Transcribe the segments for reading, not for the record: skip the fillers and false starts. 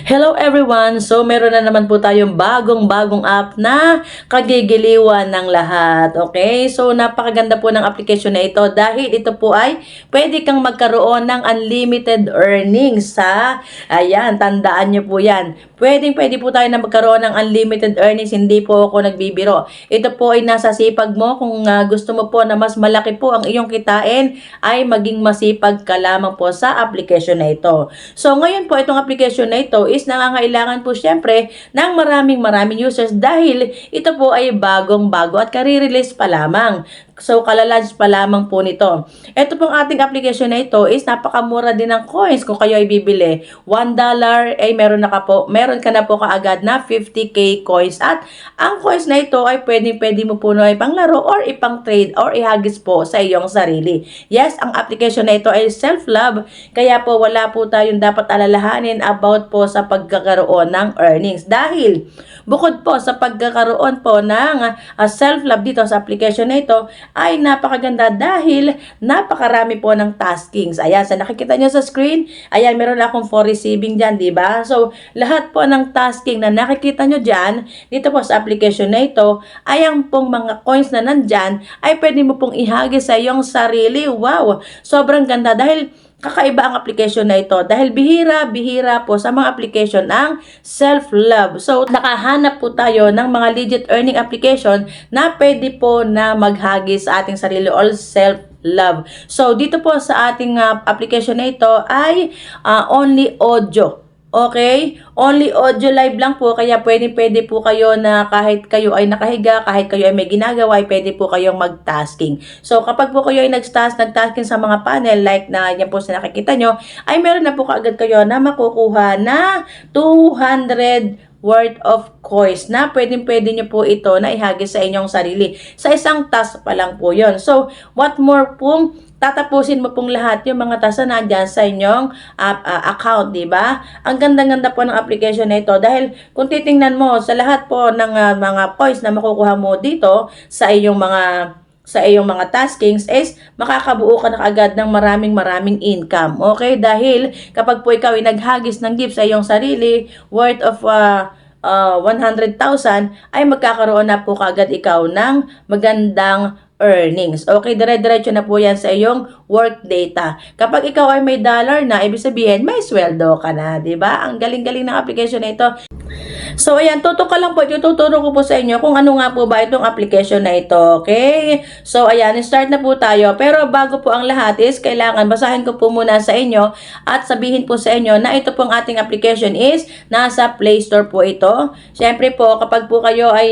Hello everyone! So meron na naman po tayong bagong app na kagigiliwan ng lahat. Okay? So napakaganda po ng application na ito dahil ito po ay pwede kang magkaroon ng unlimited earnings sa, ayan, tandaan nyo po yan. Pwede po tayo na magkaroon ng unlimited earnings, hindi po ako nagbibiro. Ito po ay nasa sipag mo. Kung gusto mo po na mas malaki po ang iyong kitain, ay maging masipag ka lamang po sa application na ito. So ngayon po itong application na ito is nangangailangan po syempre ng maraming users dahil ito po ay bagong-bago at kare-release pa lamang. So, kalalunch pa lamang po nito. Ito pong ating application na ito is napakamura din ng coins kung kayo ay bibili. $1 ay meron ka na po kaagad na 50k coins. At ang coins na ito ay pwede mo po na ipanglaro or ipang trade or ihagis po sa iyong sarili. Yes, ang application na ito ay self-love. Kaya po wala po tayong dapat alalahanin about po sa pagkakaroon ng earnings. Dahil bukod po sa pagkakaroon po ng self-love dito sa application na ito, ay napakaganda dahil napakarami po ng taskings. Ayan, sa nakikita nyo sa screen, ayan, meron akong for receiving dyan, diba? So, lahat po ng tasking na nakikita nyo dyan, dito po sa application na ito, ay ang pong mga coins na nandyan, ay pwede mo pong ihagis sa iyong sarili. Wow! Sobrang ganda dahil kakaiba ang application na ito dahil bihira po sa mga application ang self-love. So, nakahanap po tayo ng mga legit earning application na pwede po na maghagis sa ating sarili or self-love. So, dito po sa ating application na ito ay only audio. Okay? Only audio live lang po, kaya pwede po kayo na kahit kayo ay nakahiga, kahit kayo ay may ginagawa, ay pwede po kayong mag-tasking. So, kapag po kayo ay nag-tasking sa mga panel, like na yan po sa nakikita nyo, ay meron na po kaagad kayo na makukuha na 200 worth of coins na pwede nyo po ito na ihagis sa inyong sarili. Sa isang task pa lang po yon. So, what more pong tatapusin mo pong lahat yung mga task na nandyan sa inyong account, di ba? Ang ganda-ganda po ng application na ito dahil kung titingnan mo sa lahat po ng mga coins na makukuha mo dito sa iyong mga taskings is makakabuo ka na agad ng maraming income. Okay? Dahil kapag po ikaw ay naghagis ng gift sa iyong sarili worth of 100,000 ay magkakaroon na po kaagad ikaw ng magandang earnings. Okay, dire-diretso na po yan sa iyong work data. Kapag ikaw ay may dollar na, ibig sabihin, may sweldo ka na, di ba? Ang galing-galing ng application na ito. So, ayan, tutok ka lang po. Tuturo ko po sa inyo kung ano nga po ba itong application na ito. Okay? So, ayan, start na po tayo. Pero bago po ang lahat is, kailangan basahin ko po muna sa inyo at sabihin po sa inyo na ito pong ating application is nasa Play Store po ito. Siyempre po, kapag po kayo ay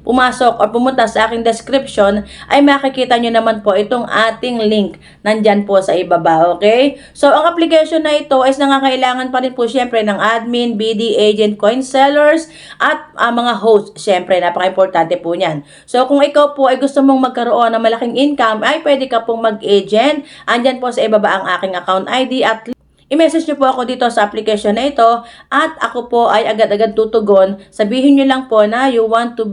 pumasok o pumunta sa aking description, ay makikita nyo naman po itong ating link nandyan po sa ibaba. Okay? So, ang application na ito is nangangailangan pa rin po siyempre ng admin, BD, agent, coin sellers, at mga host. Siyempre, napaka-importante po niyan. So, kung ikaw po ay gusto mong magkaroon ng malaking income, ay pwede ka pong mag-agent. Andyan po sa ibaba ang aking account ID at i-message nyo po ako dito sa application na ito at ako po ay agad-agad tutugon. Sabihin nyo lang po na you want to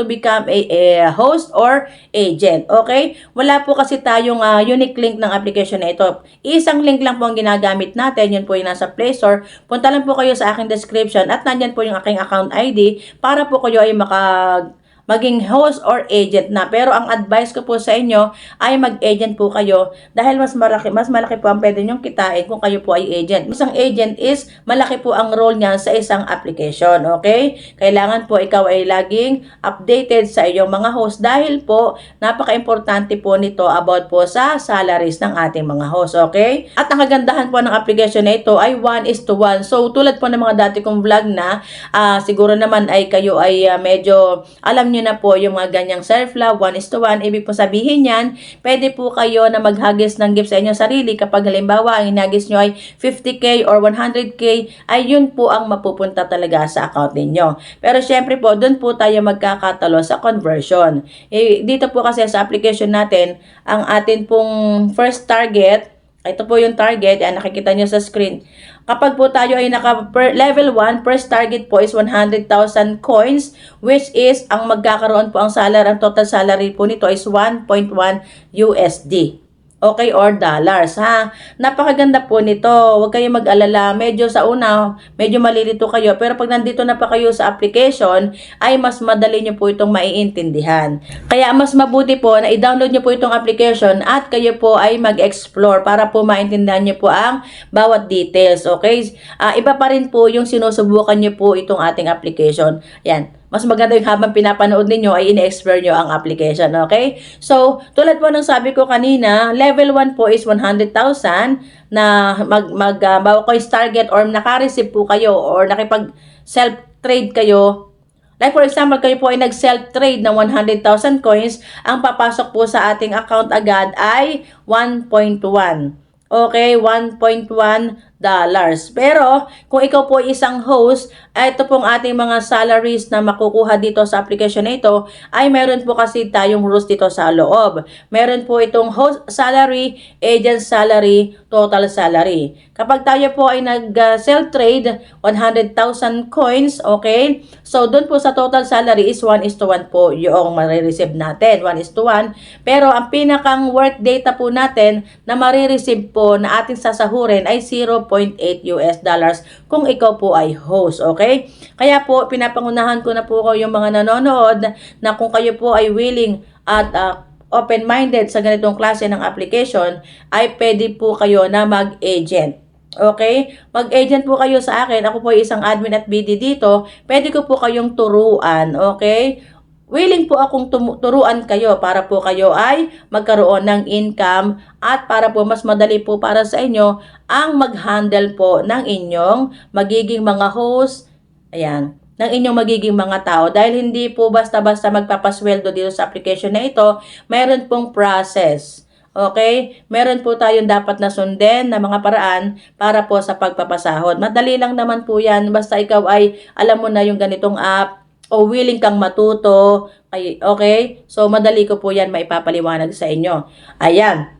become a host or agent. Okay? Wala po kasi tayong unique link ng application na ito. Isang link lang po ang ginagamit natin. Yun po yung nasa Play Store. Punta lang po kayo sa aking description at nandyan po yung aking account ID para po kayo ay maging host or agent na. Pero ang advice ko po sa inyo ay mag-agent po kayo dahil mas malaki po ang pwede nyong kitain kung kayo po ay agent. Isang agent is malaki po ang role niya sa isang application. Okay? Kailangan po ikaw ay laging updated sa iyong mga host dahil po napaka-importante po nito about po sa salaries ng ating mga host. Okay? At ang kagandahan po ng application na ito ay 1:1. So tulad po ng mga dati kong vlog na siguro naman ay kayo ay medyo alam nyo na po yung mga ganyang self-love, 1:1. Ibig po sabihin yan, pwede po kayo na maghagis ng gift sa inyong sarili kapag halimbawa ang hinagis nyo ay 50k or 100k, ay yun po ang mapupunta talaga sa account ninyo. Pero syempre po, dun po tayo magkakatalo sa conversion. Dito po kasi sa application natin, ang atin pong first target, ito po yung target, yan nakikita nyo sa screen. Kapag po tayo ay level 1, first target po is 100,000 coins, which is ang total salary po nito is 1.1 USD. Okay, or dollars, ha? Napakaganda po nito. Huwag kayong mag-alala. Medyo sa una, medyo malilito kayo. Pero pag nandito na pa kayo sa application, ay mas madali nyo po itong maiintindihan. Kaya mas mabuti po na i-download nyo po itong application at kayo po ay mag-explore para po maintindihan nyo po ang bawat details. Okay? Iba pa rin po yung sinusubukan nyo po itong ating application. Yan. Mas maganda yung habang pinapanood ninyo ay ini-explore nyo ang application, okay? So, tulad po ng sabi ko kanina, level 1 po is 100,000 na bago kayo target or naka-receive po kayo or nakipag self-trade kayo. Like for example, kayo po ay nag-self-trade ng 100,000 coins, ang papasok po sa ating account agad ay 1.1. Okay, 1.1 dollars. Pero, kung ikaw po ay isang host, ito pong ating mga salaries na makukuha dito sa application na ito, ay meron po kasi tayong rules dito sa loob. Meron po itong host salary, agent salary, total salary. Kapag tayo po ay nag-self-trade, 100,000 coins, okay? So, dun po sa total salary is 1:1 po yung marireceive natin, 1:1. Pero, ang pinakang work data po natin na marireceive po na ating sasahurin ay 0.8 US dollars kung ikaw po ay host, okay? Kaya po, pinapangunahan ko na po ko yung mga nanonood na kung kayo po ay willing at open-minded sa ganitong klase ng application, ay pwede po kayo na mag-agent. Okay? Mag-agent po kayo sa akin. Ako po ay isang admin at BD dito. Pwede ko po kayong turuan. Okay? Willing po akong turuan kayo para po kayo ay magkaroon ng income at para po mas madali po para sa inyo ang mag-handle po ng inyong magiging mga host, ayan, ng inyong magiging mga tao. Dahil hindi po basta-basta magpapasweldo dito sa application na ito, mayroon pong process. Okay? Meron po tayong dapat na sundin na mga paraan para po sa pagpapasahod. Madali lang naman po yan. Basta ikaw ay alam mo na yung ganitong app, o willing kang matuto, okay? So, madali ko po yan maipapaliwanag sa inyo. Ayan.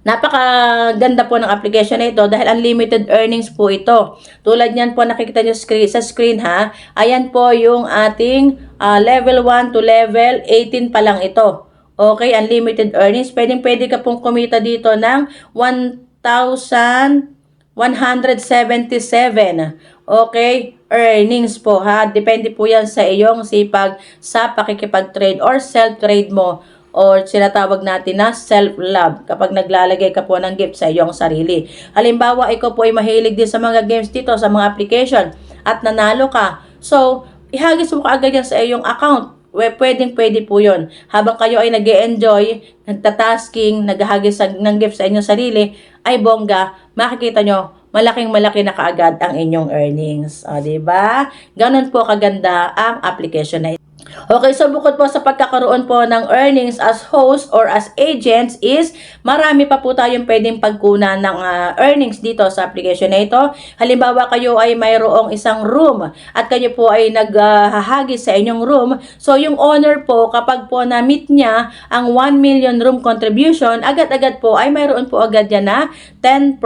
Napakaganda po ng application na ito dahil unlimited earnings po ito. Tulad niyan po nakikita nyo sa screen, ha. Ayan po yung ating level 1 to level 18 pa lang ito. Okay, unlimited earnings. Pwede ka pong kumita dito ng 1,177. Okay, earnings po, ha. Depende po yan sa iyong sipag sa pakikipag-trade or self-trade mo or sinatawag natin na self-love kapag naglalagay ka po ng gift sa iyong sarili. Halimbawa, ikaw po ay mahilig din sa mga games dito, sa mga application at nanalo ka. So, ihagis mo kaagad yan sa iyong account. Pwede po yun. Habang kayo ay nag-e-enjoy, nagtatasking, naghahagis ng gift sa inyong sarili, ay bongga, makikita nyo, malaking-malaki na kaagad ang inyong earnings. O, diba? Ganon po kaganda ang application na ito. Okay, so bukod po sa pagkakaroon po ng earnings as host or as agents is marami pa po tayong pwedeng pagkunan ng earnings dito sa application na ito. Halimbawa, kayo ay mayroong isang room at kayo po ay naghahagis sa inyong room. So, yung owner po, kapag po na-meet niya ang 1 million room contribution, agad-agad po ay mayroon po agad yan na 10%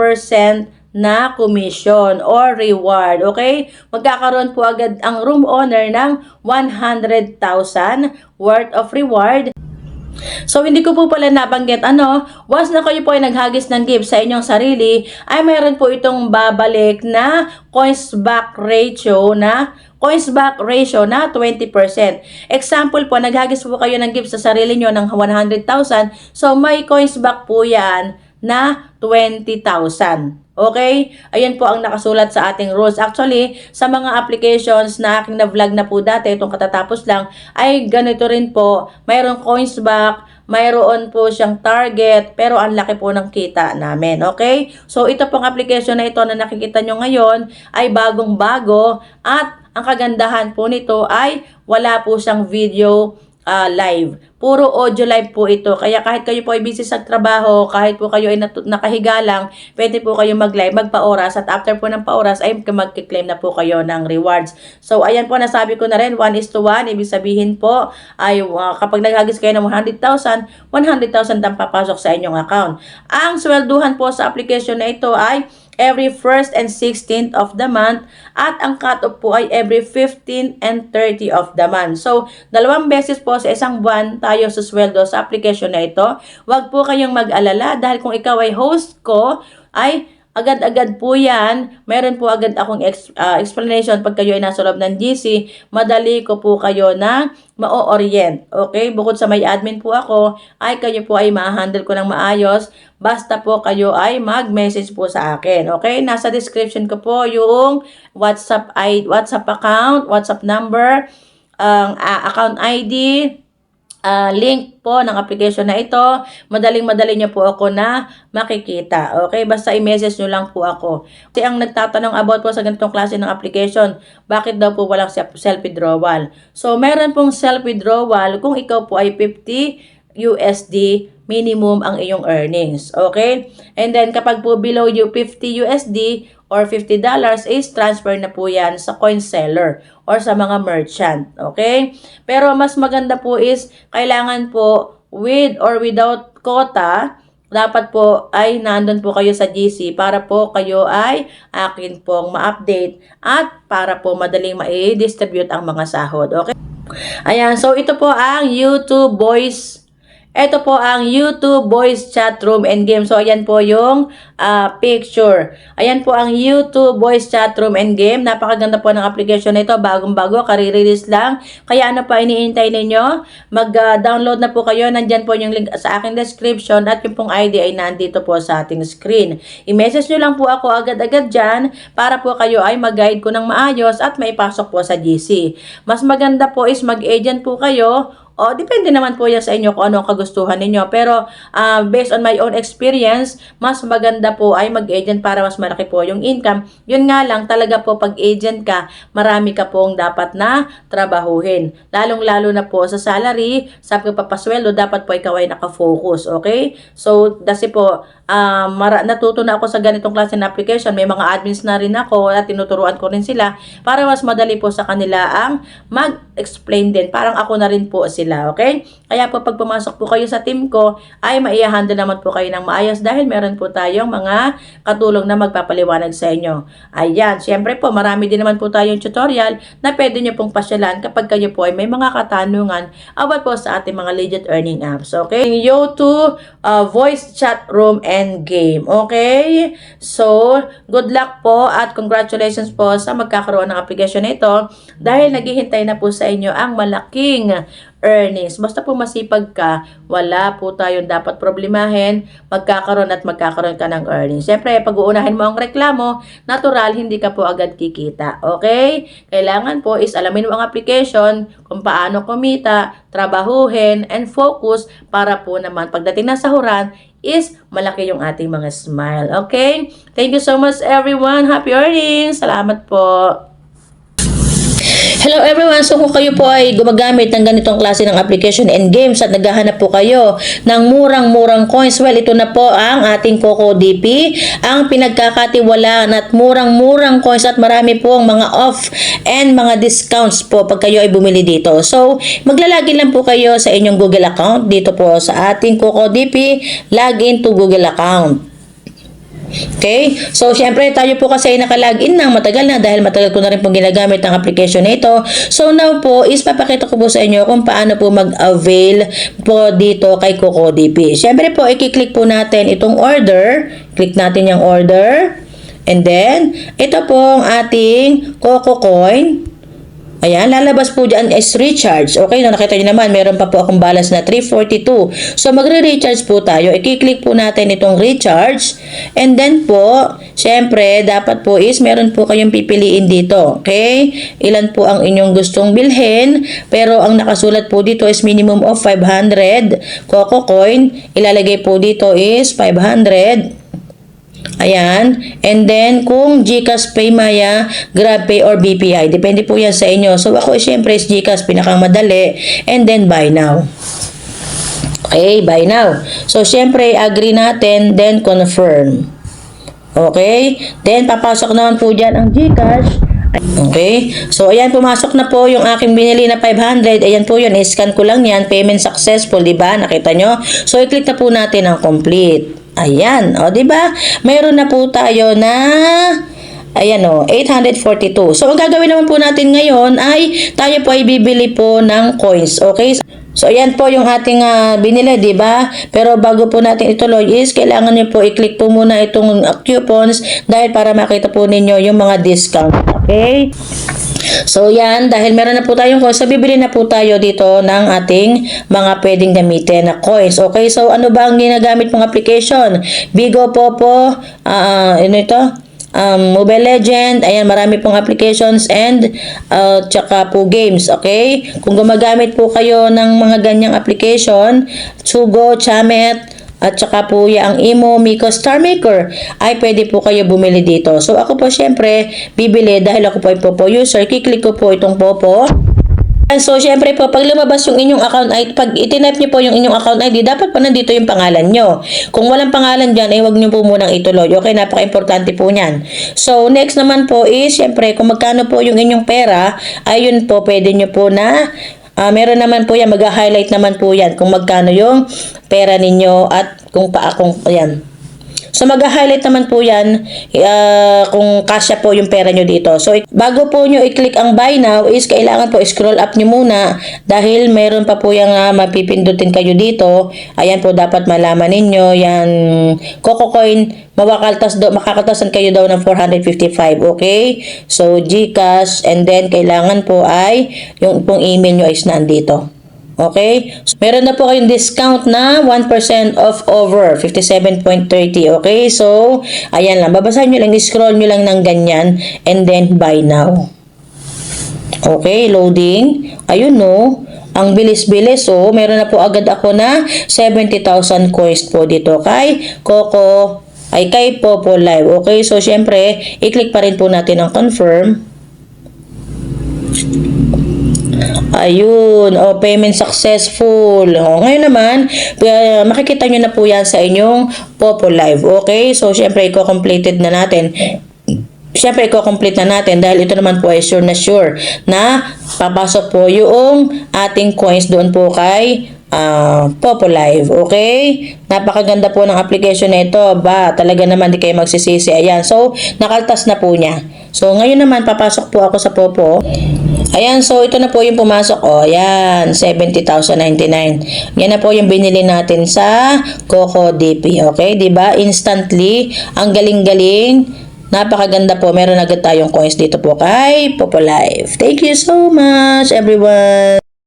na commission or reward. Okay? Magkakaroon po agad ang room owner ng 100,000 worth of reward. So, hindi ko po pala nabanggit, once na kayo po ay naghagis ng gift sa inyong sarili, ay mayroon po itong babalik na coins back ratio na 20%. Example po, naghagis po kayo ng gift sa sarili nyo ng 100,000. So, may coins back po yan na 20,000. Okay? Ayan po ang nakasulat sa ating rules. Actually, sa mga applications na aking na-vlog na po dati, itong katatapos lang, ay ganito rin po. Mayroong coins back, mayroon po siyang target, pero ang laki po ng kita namin. Okay? So, ito pong application na ito na nakikita nyo ngayon ay bagong-bago at ang kagandahan po nito ay wala po siyang video live. Puro audio live po ito. Kaya kahit kayo po ay busy sa trabaho, kahit po kayo ay nakahiga lang, pwede po kayo mag-live, magpa-oras, at after po ng pa-oras ay mag-claim na po kayo ng rewards. So, ayan po, nasabi ko na rin, 1:1. Ibig sabihin po, ay kapag naghagis kayo ng 100,000, 100,000 ang papasok sa inyong account. Ang swelduhan po sa application na ito ay every 1st and 16th of the month at ang cut-off po ay every 15th and 30th of the month. So, 2 beses po sa isang buwan tayo susweldo sa application na ito. Huwag po kayong mag-alala dahil kung ikaw ay host ko, ay agad-agad po yan. Meron po agad akong explanation pag kayo ay nasa loob ng GC. Madali ko po kayo na ma-orient. Okay? Bukod sa may admin po ako, ay kayo po ay ma-handle ko ng maayos. Basta po kayo ay mag-message po sa akin. Okay? Nasa description ko po yung WhatsApp account, WhatsApp number, account ID, link po ng application na ito. Madaling-madali nyo po ako na makikita. Okay? Basta i-message nyo lang po ako. Kasi ang nagtatanong about po sa ganitong klase ng application, bakit daw po walang self-withdrawal? So, meron pong self-withdrawal kung ikaw po ay 50 USD minimum ang iyong earnings. Okay? And then, kapag po below you 50 USD or $50 is transfer na po yan sa coin seller or sa mga merchant. Okay? Pero mas maganda po is kailangan po with or without quota, dapat po ay nandun po kayo sa GC para po kayo ay akin pong ma-update at para po madaling ma-distribute ang mga sahod. Okay? Ayan, so ito po ang YouTube voice. Ito po ang YouTube voice chat room and game. So, ayan po yung picture. Ayan po ang YouTube voice chat room and game. Napakaganda po ng application na ito. Bagong-bago, kare-release lang. Kaya ano pa iniintay ninyo? Mag-download na po kayo. Nandyan po yung link sa aking description at yung pong ID ay nandito po sa ating screen. I-message nyo lang po ako agad-agad dyan para po kayo ay mag-guide ko ng maayos at maipasok po sa GC. Mas maganda po is mag-agent po kayo. O, depende naman po yan sa inyo kung ano ang kagustuhan ninyo. Pero, based on my own experience, mas maganda po ay mag-agent para mas malaki po yung income. Yun nga lang, talaga po pag agent ka, marami ka pong dapat na trabahuhin. Lalong-lalo na po sa salary, sa pagpapasweldo, dapat po ikaw ay nakafocus. Okay? So, kasi po, natuto na ako sa ganitong klase ng application. May mga admins na rin ako at tinuturuan ko rin sila para mas madali po sa kanila ang mag-explain din. Parang ako na rin po sila. Okay? Kaya po pag pumasok po kayo sa team ko, ay mai-handle naman po kayo ng maayos dahil meron po tayong mga katulong na magpapaliwanag sa inyo. Ayan. Siyempre po, marami din naman po tayong tutorial na pwede nyo pong pasyalan kapag kayo po ay may mga katanungan about po sa ating mga legit earning apps. Okay? YouTube voice chat room and game. Okay? So, good luck po at congratulations po sa magkakaroon ng application na ito dahil naghihintay na po sa inyo ang malaking earnings. Basta po masipag ka, wala po tayong dapat problemahin, magkakaroon ka ng earnings. Siyempre, pag uunahin mo ang reklamo, natural, hindi ka po agad kikita. Okay? Kailangan po is alamin mo ang application, kung paano kumita, trabahuhin, and focus para po naman pagdating na sahuran, is malaki yung ating mga smile. Okay? Thank you so much everyone. Happy earnings! Salamat po! Hello everyone! So kung kayo po ay gumagamit ng ganitong klase ng application and games at naghahanap po kayo ng murang-murang coins, well, ito na po ang ating CocoDP, ang pinagkakatiwalaan at murang-murang coins at marami po ang mga off and mga discounts po pag kayo ay bumili dito. So, maglalagin lang po kayo sa inyong Google account dito po sa ating CocoDP, login to Google account. Okay? So, syempre, tayo po kasi ay nakalagin ng matagal na dahil matagal ko na rin pong ginagamit ang application na ito. So, now po is papakita ko po sa inyo kung paano po mag-avail po dito kay CocoDP. Syempre po, i-click po natin itong order. Click natin yung order. And then, ito po ang ating CocoCoin. Ayan, lalabas po dyan is recharge. Okay, no, nakita nyo naman, meron pa po akong balance na 342. So, magre-recharge po tayo. I-click po natin itong recharge. And then po, syempre, dapat po is meron po kayong pipiliin dito. Okay? Ilan po ang inyong gustong bilhin. Pero ang nakasulat po dito is minimum of 500 CocoCoin. Ilalagay po dito is 500. Ayan. And then, kung GCash, PayMaya, GrabPay, or BPI. Depende po yan sa inyo. So, ako syempre is GCash, pinakamadali. And then, buy now. Okay, buy now. So, syempre, agree natin, then confirm. Okay? Then, papasok naman po dyan ang GCash. Okay? So, ayan, pumasok na po yung aking binili na 500. Ayan po yun. I-scan ko lang yan. Payment successful, diba? Nakita nyo? So, i-click na po natin ang complete. Ayan, o, di ba? Mayroon na po tayo na ayan o, 842. So, ang gagawin naman po natin ngayon ay tayo po ay bibili po ng coins. Okay? So, ayan po yung ating binili, di ba? Pero bago po natin ituloy is, kailangan niyo po i-click po muna itong coupons dahil para makita po ninyo yung mga discount. Okay? So, yan. Dahil meron na po tayong coins, so bibili na po tayo dito ng ating mga pwedeng gamitin na coins. Okay? So, ano ba ang ginagamit mong application? Bigo, Popo, ano ito? Mobile Legend, ayan, marami pong applications and tsaka po games, okay? Kung gumagamit po kayo ng mga ganyang application, Sugo, Chamet, at tsaka po ang Imo, Miko, Star Maker, ay pwede po kayo bumili dito. So ako po syempre, bibili dahil ako po ay Popo user, kiklik ko po itong Popo. So, syempre po, pag lumabas yung inyong account ID, pag ititype nyo po yung inyong account ID, dapat pa nandito yung pangalan nyo. Kung walang pangalan dyan, huwag nyo po munang ituloy. Okay, napaka-importante po nyan. So, next naman po is, syempre, kung magkano po yung inyong pera, ayun po, pwede nyo po na, meron naman po yan, mag-highlight naman po yan, kung magkano yung pera ninyo at kung ayan. So, mag-highlight naman po yan kung kasya po yung pera nyo dito. So, bago po nyo i-click ang buy now is kailangan po scroll up nyo muna dahil meron pa po yung mapipindutin kayo dito. Ayan po, dapat malaman ninyo yan. Coco Coin, makakakaltasan kayo daw ng 455. Okay? So, GCash and then kailangan po ay yung pong email nyo is nandito. Okay? So, meron na po kayong discount na 1% off over 57.30. Okay? So, ayan lang. Babasahin nyo lang, scroll nyo lang ng ganyan and then buy now. Okay? Loading. Ayun no. Ang bilis-bilis. So, meron na po agad ako na 70,000 coins po dito kay Coco ay kay Popo Live. Okay? So, syempre, i-click pa rin po natin ang confirm. Ayun, payment successful. Ngayon naman, makikita nyo na po yan sa inyong Popo Live. Okay? So, syempre, i-completed na natin. Syempre, i-complete na natin dahil ito naman po ay sure na papasok po yung ating coins doon po kay Popo Live. Okay? Napakaganda po ng application na ito. Talaga naman di kayo magsisisi. Ayan. So, nakaltas na po niya. So, ngayon naman, papasok po ako sa Popo. Ayan, so ito na po yung pumasok. Ayan, 70,099. Yan na po yung binili natin sa Coco DP. Okay, diba? Instantly, ang galing-galing. Napakaganda po. Meron agad tayong coins dito po kay Popo Live. Thank you so much, everyone.